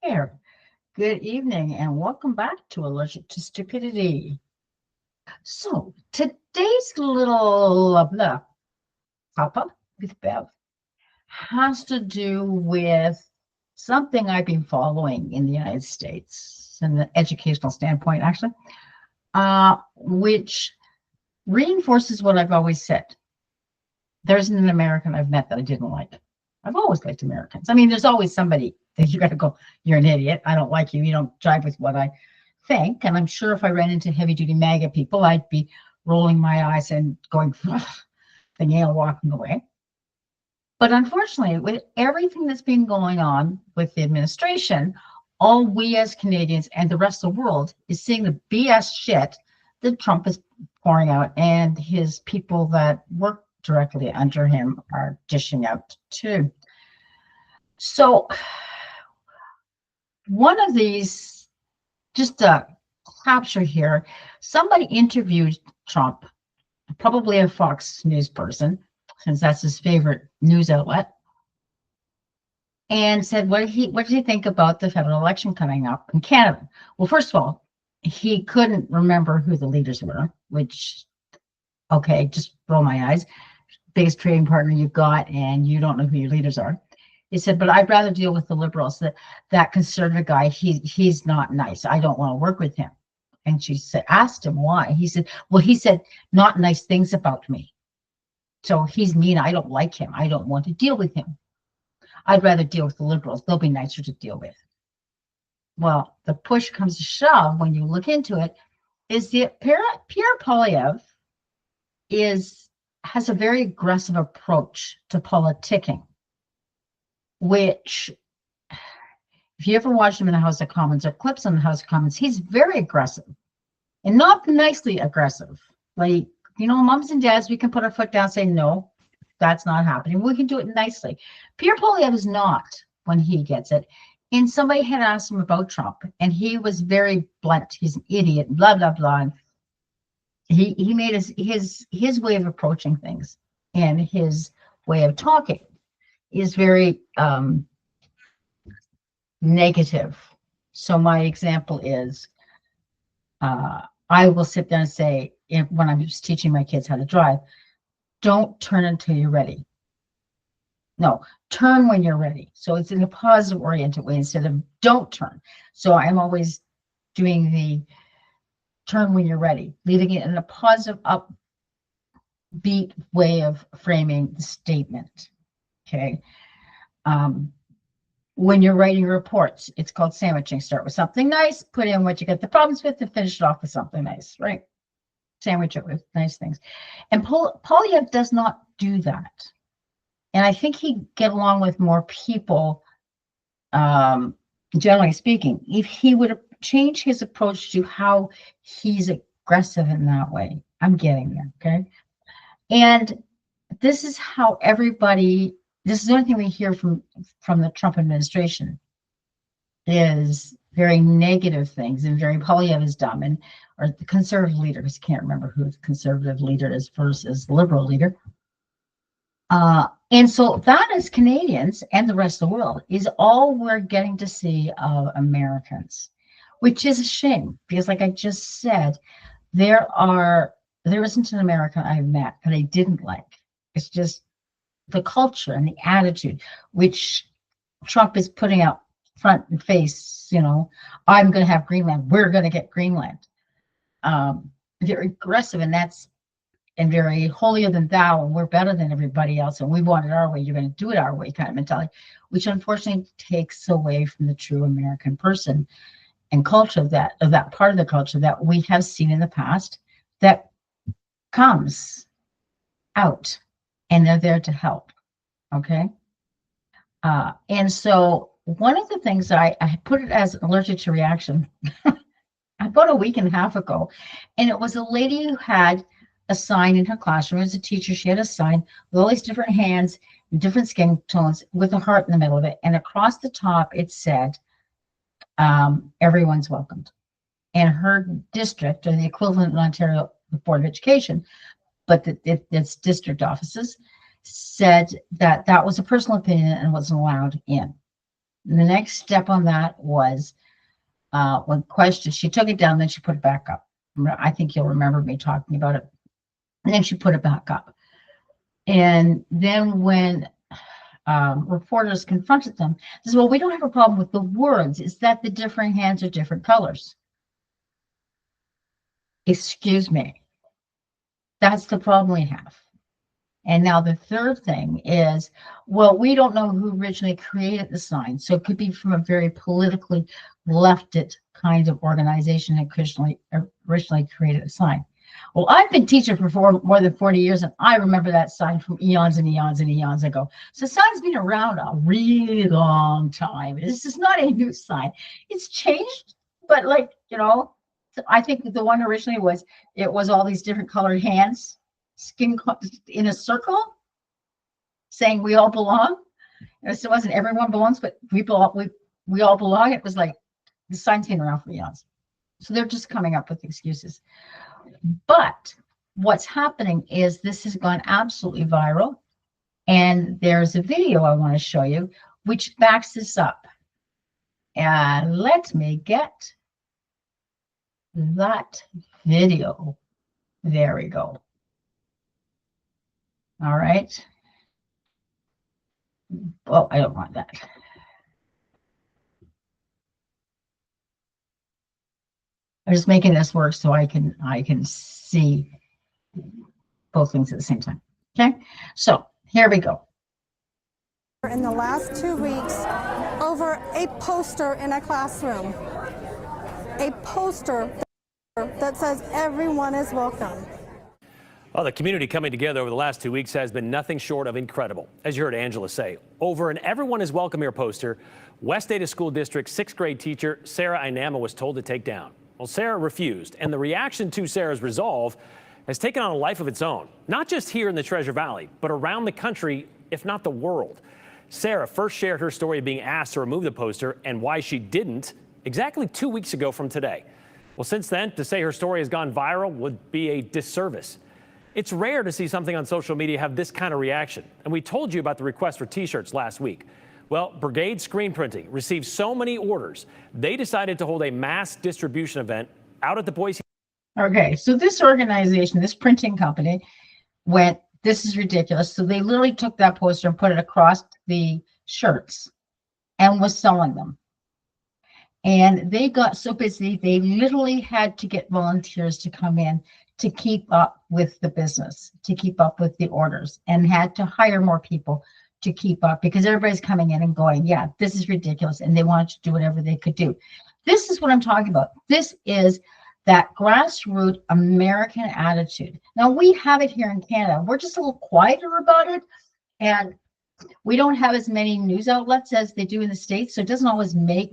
there. Good evening and welcome back to Allergic to Stupidity. So today's little blah, papa with Bev has to do with something I've been following in the United States from the educational standpoint, actually, which reinforces what I've always said. There isn't an American I've met that I didn't like. I've always liked Americans. I mean, there's always somebody that you got to go, you're an idiot. I don't like you. You don't jive with what I think. And I'm sure if I ran into heavy duty MAGA people, I'd be rolling my eyes and going, thinking and walking away. But unfortunately, with everything that's been going on with the administration, all we as Canadians and the rest of the world is seeing the BS shit that Trump is pouring out, and his people that work directly under him are dishing out too. So one of these, just a capture here, somebody interviewed Trump, probably a Fox News person, since that's his favorite news outlet, and said, what did he think about the federal election coming up in Canada? Well, first of all, he couldn't remember who the leaders were, which, okay, just roll my eyes. Biggest trading partner you've got, and you don't know who your leaders are. He said, but I'd rather deal with the liberals. That conservative guy, he's not nice. I don't want to work with him. And she said, asked him why. He said, well, he said not nice things about me. So he's mean. I don't like him. I don't want to deal with him. I'd rather deal with the liberals. They'll be nicer to deal with. Well, the push comes to shove when you look into it, is that Pierre Poilievre has a very aggressive approach to politicking, which, if you ever watched him in the House of Commons or clips in the House of Commons, he's very aggressive and not nicely aggressive. Like, moms and dads, we can put our foot down and say, no, that's not happening. We can do it nicely. Pierre Poilievre is not when he gets it. And somebody had asked him about Trump, and he was very blunt. He's an idiot, blah, blah, blah. And he made his way of approaching things and his way of talking is very negative. So my example is, I will sit down and say, when I'm just teaching my kids how to drive, don't turn until you're ready. No, turn when you're ready. So it's in a positive oriented way instead of don't turn. So I'm always doing the turn when you're ready, leaving it in a positive, upbeat way of framing the statement. Okay. When you're writing reports, it's called sandwiching. Start with something nice, put in what you get the problems with, and finish it off with something nice, right? Sandwich it with nice things. And Poilievre does not do that. And I think he'd get along with more people, generally speaking, if he would change his approach to how he's aggressive in that way. I'm getting there, okay? And this is how this is the only thing we hear from the Trump administration is very negative things and very Poilievre is dumb, or the conservative leader, because I can't remember who the conservative leader is versus the liberal leader. And so that as Canadians and the rest of the world is all we're getting to see of Americans, which is a shame because, like I just said, there isn't an American I've met that I didn't like. It's just the culture and the attitude, which Trump is putting out front and face. I'm going to have Greenland. We're going to get Greenland. Very aggressive, and very holier than thou, and we're better than everybody else, and we want it our way. You're going to do it our way, kind of mentality, which unfortunately takes away from the true American person and culture of that part of the culture that we have seen in the past that comes out, and they're there to help. Okay. And so one of the things I put it as allergic to reaction about a week and a half ago, and it was a lady who had a sign in her classroom. As a teacher, she had a sign with all these different hands and different skin tones with a heart in the middle of it. And across the top, it said, everyone's welcomed. And her district, or the equivalent in Ontario Board of Education, but its district offices, said that was a personal opinion and wasn't allowed in. The next step on that was when questioned, she took it down, then she put it back up. I think you'll remember me talking about it. And then she put it back up. And then when reporters confronted them, they said, well, we don't have a problem with the words. It's that the different hands are different colors. Excuse me. That's the problem we have. And now the third thing is, well, we don't know who originally created the sign. So it could be from a very politically lefted kind of organization that originally created a sign. Well, I've been teaching for more than 40 years, and I remember that sign from eons and eons and eons ago. So the sign's been around a really long time. This is not a new sign. It's changed, but like, you know, I think the one originally was, it was all these different colored hands, skin in a circle, saying we all belong. It wasn't everyone belongs, but we all belong. It was like, the sign's been around for eons. So they're just coming up with excuses. But what's happening is this has gone absolutely viral. And there's a video I want to show you, which backs this up. And let me get that video. There we go. All right. Oh, I don't want that. I'm just making this work so I can see both things at the same time. Okay, so here we go. In the last 2 weeks, over a poster in a classroom, a poster that says everyone is welcome. Well, the community coming together over the last 2 weeks has been nothing short of incredible. As you heard Angela say, over an Everyone is Welcome Here poster, West Ada School District 6th grade teacher Sarah Inama was told to take down. Well, Sarah refused, and the reaction to Sarah's resolve has taken on a life of its own, not just here in the Treasure Valley, but around the country, if not the world. Sarah first shared her story of being asked to remove the poster and why she didn't exactly 2 weeks ago from today. Well, since then, to say her story has gone viral would be a disservice. It's rare to see something on social media have this kind of reaction, and we told you about the request for t-shirts last week. Well, Brigade Screen Printing received so many orders, they decided to hold a mass distribution event out at the Boise. Okay, so this organization, this printing company, went, this is ridiculous. So they literally took that poster and put it across the shirts and was selling them. And they got so busy, they literally had to get volunteers to come in to keep up with the business, to keep up with the orders, and had to hire more people to keep up because everybody's coming in and going, yeah, this is ridiculous. And they wanted to do whatever they could do. This is what I'm talking about. This is that grassroots American attitude. Now we have it here in Canada. We're just a little quieter about it. And we don't have as many news outlets as they do in the States. So it doesn't always make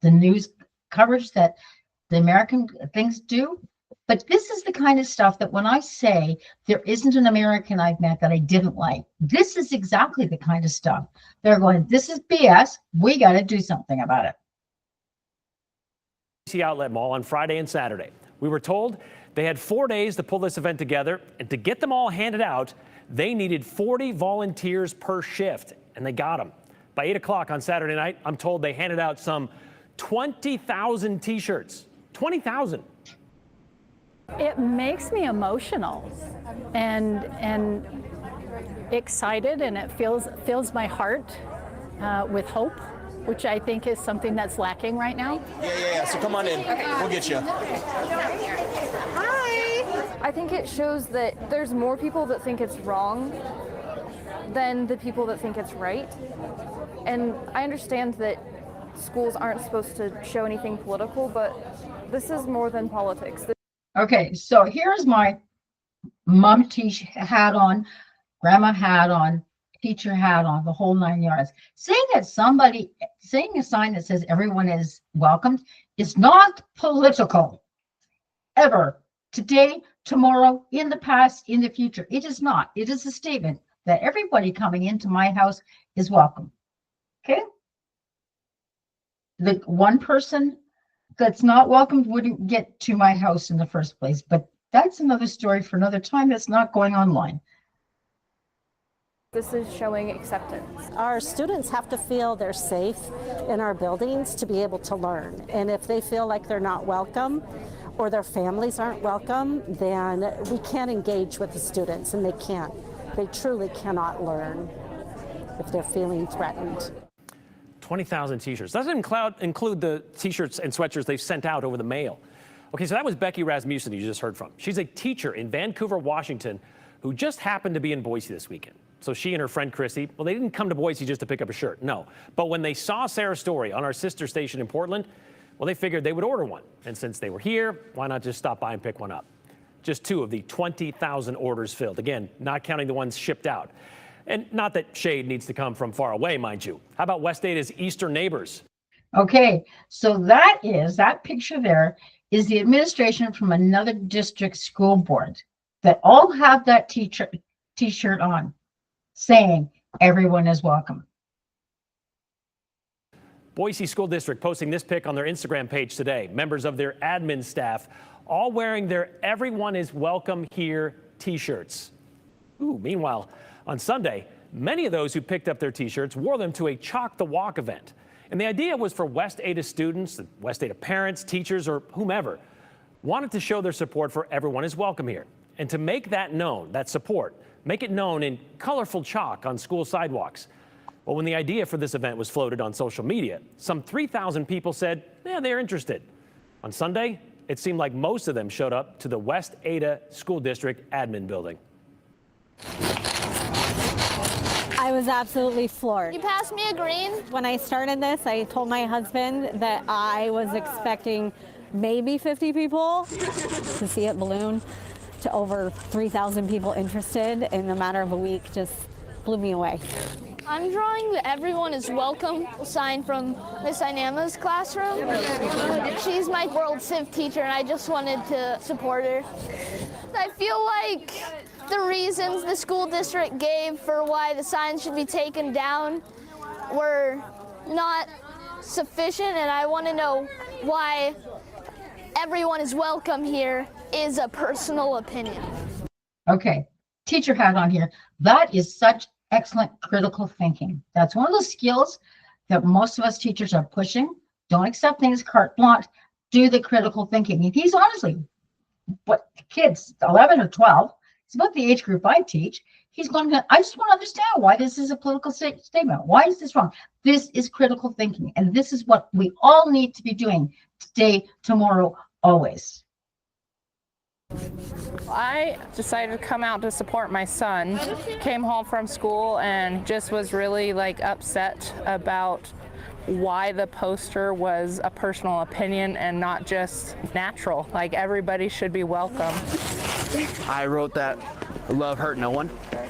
the news coverage that the American things do. But this is the kind of stuff that when I say there isn't an American I've met that I didn't like, this is exactly the kind of stuff they're going, this is BS. We got to do something about it. Outlet Mall on Friday and Saturday. We were told they had 4 days to pull this event together, and to get them all handed out, they needed 40 volunteers per shift, and they got them. By 8 o'clock on Saturday night, I'm told they handed out some 20,000 t-shirts. 20,000. It makes me emotional and excited, and it fills my heart with hope, which I think is something that's lacking right now. Yeah. So come on in. Okay. We'll get you. Hi. I think it shows that there's more people that think it's wrong than the people that think it's right. And I understand that schools aren't supposed to show anything political, but this is more than politics. Okay, so here's my mom hat on, grandma hat on, teacher hat on, the whole 9 yards. Saying a sign that says everyone is welcomed is not political. Ever. Today, tomorrow, in the past, in the future. It is not. It is a statement that everybody coming into my house is welcome. Okay? The one person that's not welcomed wouldn't get to my house in the first place, but that's another story for another time. That's not going online. This is showing acceptance. Our students have to feel they're safe in our buildings to be able to learn. And if they feel like they're not welcome or their families aren't welcome, then we can't engage with the students, and they can't. They truly cannot learn if they're feeling threatened. 20,000 t-shirts. Doesn't include the t-shirts and sweatshirts they've sent out over the mail. Okay, so that was Becky Rasmussen you just heard from. She's a teacher in Vancouver, Washington, who just happened to be in Boise this weekend. So she and her friend Chrissy, well, they didn't come to Boise just to pick up a shirt, no. But when they saw Sarah's story on our sister station in Portland, well, they figured they would order one. And since they were here, why not just stop by and pick one up? Just 2 of the 20,000 orders filled. Again, not counting the ones shipped out. And not that shade needs to come from far away, mind you. How about West Ada's eastern neighbors? Okay, so that picture there is the administration from another district school board that all have that t-shirt on saying everyone is welcome. Boise School District posting this pic on their Instagram page today. Members of their admin staff all wearing their "Everyone is Welcome Here" t-shirts. Ooh, meanwhile, on Sunday, many of those who picked up their t-shirts wore them to a Chalk the Walk event. And the idea was for West Ada students, West Ada parents, teachers, or whomever wanted to show their support for "Everyone is Welcome Here." And to make that known, that support, make it known in colorful chalk on school sidewalks. Well, when the idea for this event was floated on social media, some 3,000 people said, yeah, they're interested. On Sunday, it seemed like most of them showed up to the West Ada School District admin building. I was absolutely floored. You passed me a green. When I started this, I told my husband that I was expecting maybe 50 people. To see it balloon to over 3,000 people interested in a matter of a week just blew me away. I'm drawing the "Everyone is Welcome" sign from Miss Inama's classroom. She's my world civ teacher, and I just wanted to support her. I feel like the reasons the school district gave for why the sign should be taken down were not sufficient, and I want to know why "Everyone is Welcome Here" is a personal opinion. Okay, teacher hat on here. That is such excellent critical thinking. That's one of those skills that most of us teachers are pushing. Don't accept things carte blanche. Do the critical thinking. And he's honestly, what kids, 11 or 12, it's about the age group I teach. He's going to, I just want to understand why this is a political statement. Why is this wrong? This is critical thinking. And this is what we all need to be doing today, tomorrow, always. I decided to come out to support my son. Came home from school and just was really upset about why the poster was a personal opinion and not just natural. Like, everybody should be welcome. I wrote that love hurt no one.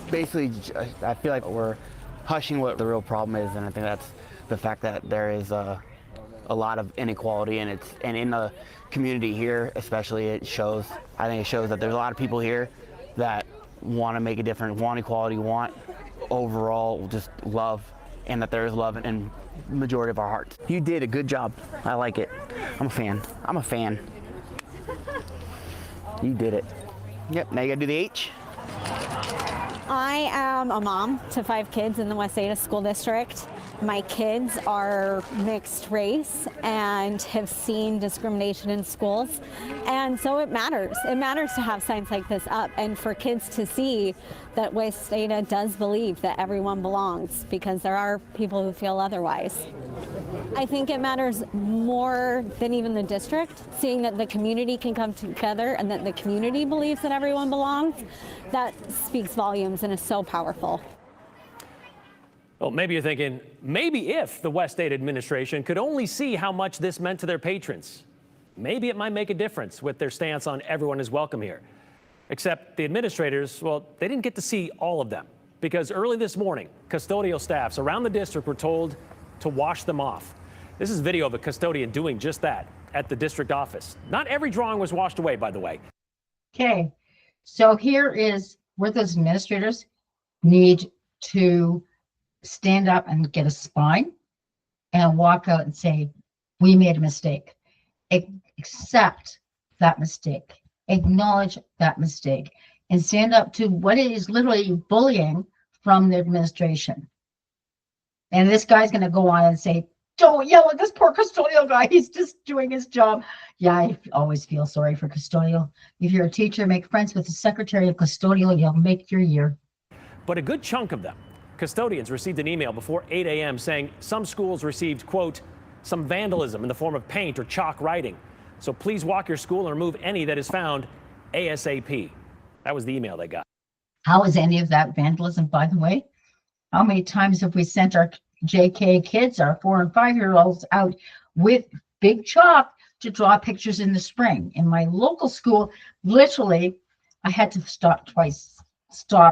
Basically, I feel like we're hushing what the real problem is, and I think that's the fact that there is a lot of inequality, and in the community here especially, I think it shows that there's a lot of people here that want to make a difference, want equality, want overall just love, and that there is love in the majority of our hearts. You did a good job. I like it. I'm a fan. You did it. Yep, now you gotta do the H. I am a mom to 5 kids in the West Ada School District. My kids are mixed race and have seen discrimination in schools, and so it matters. It matters to have signs like this up and for kids to see that West Ada does believe that everyone belongs, because there are people who feel otherwise. I think it matters more than even the district, seeing that the community can come together and that the community believes that everyone belongs. That speaks volumes and is so powerful. Well, maybe you're thinking, maybe if the West Ada administration could only see how much this meant to their patrons, maybe it might make a difference with their stance on "Everyone is Welcome Here." Except the administrators, well, they didn't get to see all of them, because early this morning, custodial staffs around the district were told to wash them off. This is video of a custodian doing just that at the district office. Not every drawing was washed away, by the way. Okay, so here is where those administrators need to stand up and get a spine and walk out and say, we made a mistake. Accept that mistake. Acknowledge that mistake and stand up to what is literally bullying from the administration. And this guy's going to go on and say, don't yell at this poor custodial guy. He's just doing his job. Yeah, I always feel sorry for custodial. If you're a teacher, make friends with the secretary of custodial. You'll make your year. But a good chunk of them, custodians, received an email before 8 a.m. saying some schools received, quote, some vandalism in the form of paint or chalk writing. So please walk your school and remove any that is found ASAP. That was the email they got. How is any of that vandalism, by the way? How many times have we sent our JK kids, our 4 and 5-year-olds, out with big chalk to draw pictures in the spring? In my local school, literally, I had to stop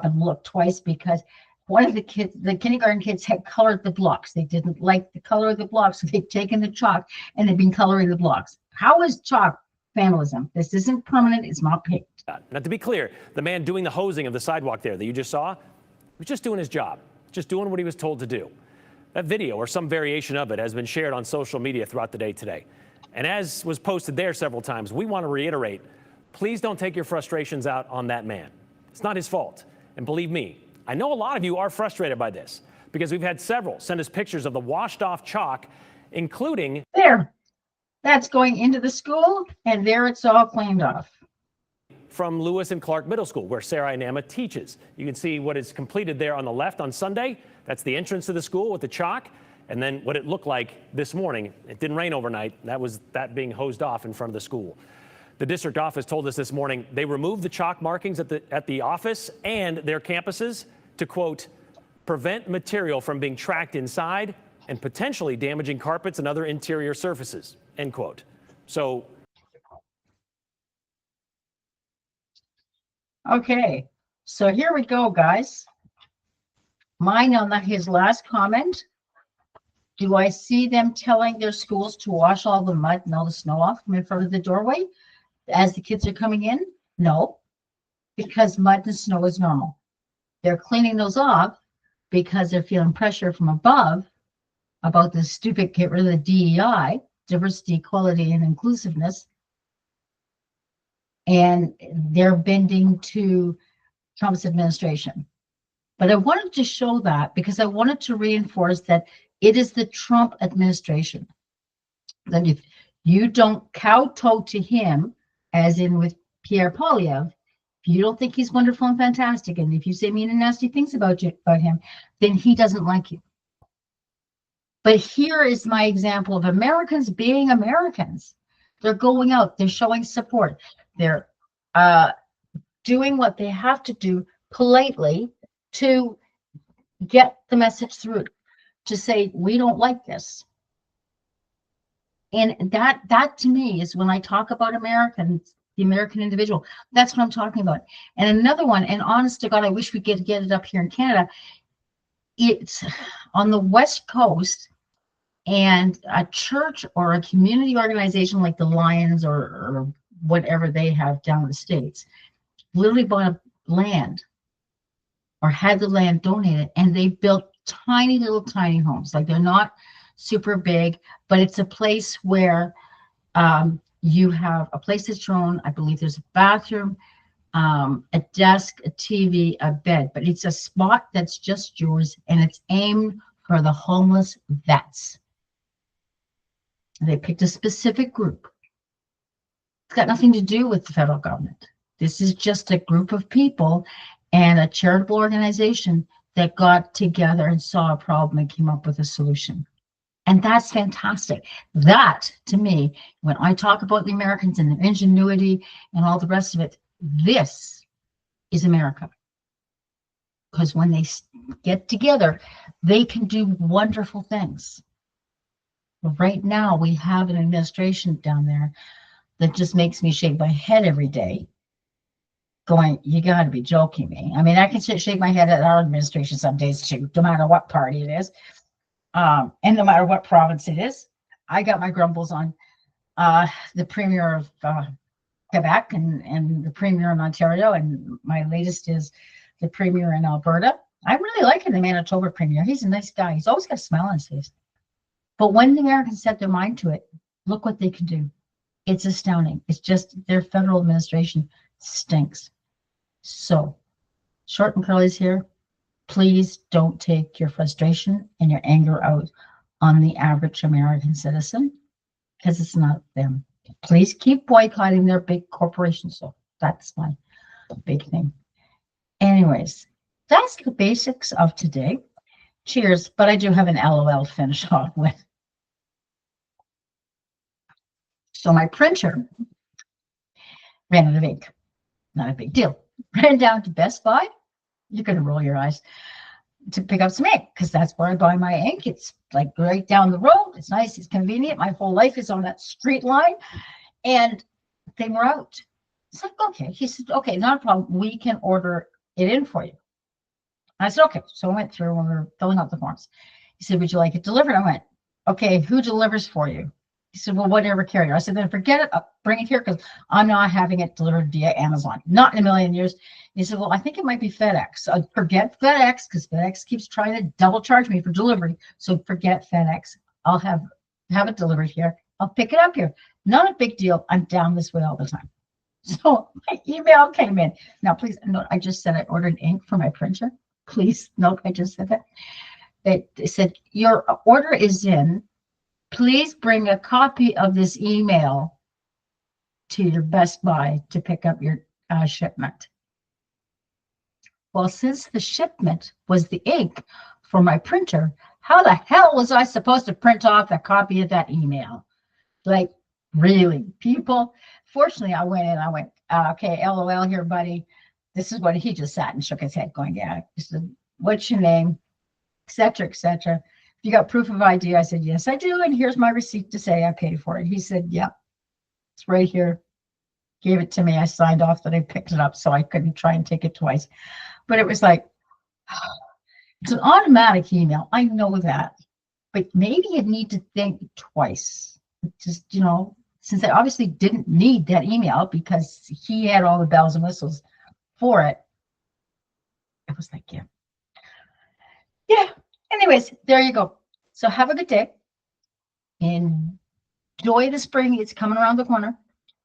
and look twice, because one of the kids, the kindergarten kids, had colored the blocks. They didn't like the color of the blocks, so they'd taken the chalk and they'd been coloring the blocks. How is chalk vandalism? This isn't permanent. It's not paint. Now, to be clear, the man doing the hosing of the sidewalk there that you just saw was just doing his job, just doing what he was told to do. That video, or some variation of it, has been shared on social media throughout the day today. And as was posted there several times, we want to reiterate, please don't take your frustrations out on that man. It's not his fault. And believe me, I know a lot of you are frustrated by this, because we've had several send us pictures of the washed off chalk, including there. That's going into the school, and there it's all cleaned off. From Lewis and Clark Middle School, where Sarah Inama teaches. You can see what is completed there on the left on Sunday. That's the entrance to the school with the chalk. And then what it looked like this morning. It didn't rain overnight. That was that being hosed off in front of the school. The district office told us this morning they removed the chalk markings at the office and their campuses to, quote, prevent material from being tracked inside and potentially damaging carpets and other interior surfaces, end quote. So. Okay, so here we go, guys. Mine on his last comment. Do I see them telling their schools to wash all the mud and all the snow off from in front of the doorway as the kids are coming in? No, because mud and snow is normal. They're cleaning those off because they're feeling pressure from above about the stupid get rid of the DEI, diversity, equality, and inclusiveness. And they're bending to Trump's administration. But I wanted to show that because I wanted to reinforce that it is the Trump administration. That if you don't kowtow to him, as in with Pierre Poilievre, if you don't think he's wonderful and fantastic, and if you say mean and nasty things about him, then he doesn't like you. But here is my example of Americans being Americans. They're going out, they're showing support. They're doing what they have to do politely to get the message through, to say, we don't like this. And that to me is when I talk about Americans, the American individual, that's what I'm talking about. And another one, and honest to God, I wish we could get it up here in Canada. It's on the West Coast, and a church or a community organization like the Lions or whatever they have down in the States, literally bought land or had the land donated, and they built tiny little tiny homes. Like, they're not super big, but it's a place where you have a place that's your own. I believe there's a bathroom, a desk, a TV, a bed, but it's a spot that's just yours, and it's aimed for the homeless vets. They picked a specific group. It's got nothing to do with the federal government. This is just a group of people and a charitable organization that got together and saw a problem and came up with a solution. And that's fantastic. That, to me, when I talk about the Americans and their ingenuity and all the rest of it, this is America. Because when they get together, they can do wonderful things. But right now, we have an administration down there that just makes me shake my head every day, going, you got to be joking me. I mean, I can shake my head at our administration some days too, no matter what party it is, and no matter what province it is. I got my grumbles on the Premier of Quebec and the Premier in Ontario, and my latest is the Premier in Alberta. I really like the Manitoba Premier. He's a nice guy. He's always got a smile on his face. But when the Americans set their mind to it, look what they can do. It's astounding. It's just their federal administration stinks. So, Short and Curly's here. Please don't take your frustration and your anger out on the average American citizen, because it's not them. Please keep boycotting their big corporations. So that's my big thing. Anyways, that's the basics of today. Cheers. But I do have an LOL to finish off with. So my printer ran out of ink. Not a big deal. Ran down to Best Buy. You're going to roll your eyes, to pick up some ink, because that's where I buy my ink. It's like right down the road. It's nice. It's convenient. My whole life is on that street line. And they were out. It's like, okay. He said, okay, not a problem. We can order it in for you. I said, okay. So I went through when we were filling out the forms. He said, would you like it delivered? I went, okay, who delivers for you? He said, well, whatever carrier. I said, then forget it. I'll bring it here, because I'm not having it delivered via Amazon. Not in a million years. He said, well, I think it might be FedEx. Forget FedEx, because FedEx keeps trying to double charge me for delivery. So forget FedEx. I'll have it delivered here. I'll pick it up here. Not a big deal. I'm down this way all the time. So my email came in. Now, please note, I just said I ordered ink for my printer. Please note, I just said that. It said, your order is in. Please bring a copy of this email to your Best Buy to pick up your shipment. Well, since the shipment was the ink for my printer, how the hell was I supposed to print off a copy of that email? Like, really, people? Fortunately, I went in, I went, okay, LOL here, buddy. This is what he just sat and shook his head going, yeah. He said, what's your name? Et cetera, et cetera. You got proof of ID? I said, yes, I do. And here's my receipt to say I paid for it. He said, yep, it's right here. Gave it to me. I signed off that I picked it up, so I couldn't try and take it twice. But it was like, it's an automatic email. I know that. But maybe you need to think twice. Just, since I obviously didn't need that email because he had all the bells and whistles for it. It was like, yeah. Anyways, there you go. So have a good day. Enjoy the spring. It's coming around the corner.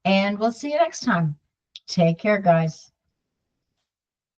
And we'll see you next time. Take care, guys.